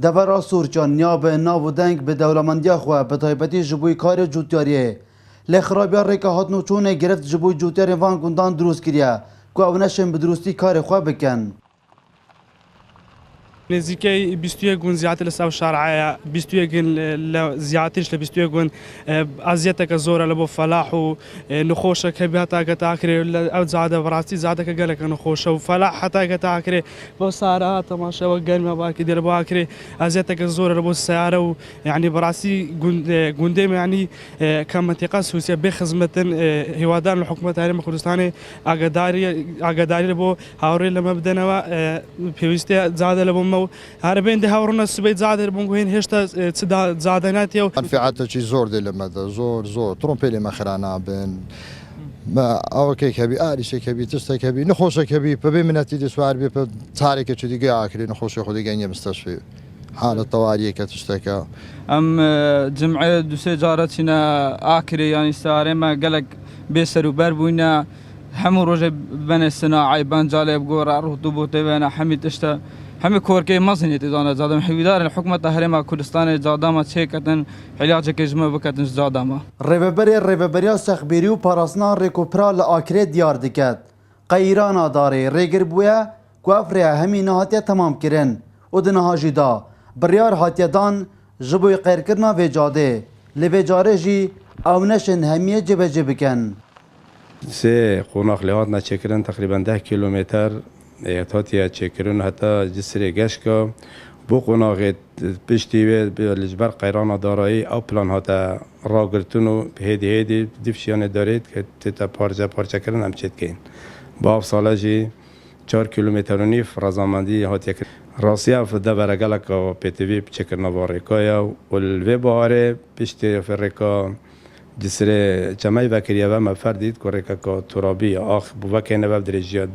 دورا سورچان نیاب ناو و دنگ به دولمندیا خواه به تایبتی جبوی کار جوتیاریه لخرابیا ریکا هات نوچونه گرفت جبوی جوتیاری وان گندان دروست کریه که اونشن به درستی کار خواه بکن نزیکای 21 گون زیاتر لساو شارعه 21 گون زیاترش ل 21 گون ازیتک زوره لبو فلاح و نخوشه که بیاتا کتاکری او زاده براستی زاده که گله کنه خوشه و فلاح حتی کتاکری با سارا تماشا و گرم باکی در باکری ازیتک زوره لبو سیاره و یعنی براستی گوندم یعنی کم منطقه سوسیه بخدمت هوادان الحکومت هرم کردستان آگاداری لبو هاوری لما بدنا و پیوسته زاده لبو هربين ده هاورنا سبيت زادر بونغوين هشتا زادناتيو منفعته شي زور دي لما زور ترومبيلي ما خرانا بين ما او كي كبي اري شي كبي تستا كبي نخوش كبي ببي مناتي دي سوار بي تاريك شي دي اكري نخوش خدي جاني مستشفى حالة طوارئ كتشتكى ام جمعيه دوسي جارتنا اكري يعني ساري ما قالك بيسر وبربونا همو روج بن الصناعي بان جالب غور رطوبه بين حميد اشتا همه کورکی مزنی تیزانه زادم حویدار حکومت هرم کردستان زادام چه کتن علاج که جمع بکتن زادام ریببری سخبیری و پاراسنا ریکوپرا لآکره دیار دکت قیرانا داره ریگر بویا کوافری همین هاتیا تمام کرن و دنها جدا بریار هاتیا دان جبوی قیر کرنا و جاده لوجاره جی او نشن همیه جبه جبکن سه قوناق لحاظ نچکرن تقریبا 10 کیلومتر هاتیا چکرون حتی جسری گشکا بو قناغت پشتی و لجبر قیران دارایی او پلان هاتا راگرتونو هیدی دیفشیان دارید که تا پارچه کردن هم چید کن با ساله جی 4 کیلومتر و نیف رزامندی هاتیا کرد راستی اف ده برگلک و پیتوی چکرنا باریکایا و الوی باره پشتی فرکا جسری جمعی وکریه و مفردید که ریکا که ترابی آخ بوکه نبب درجیات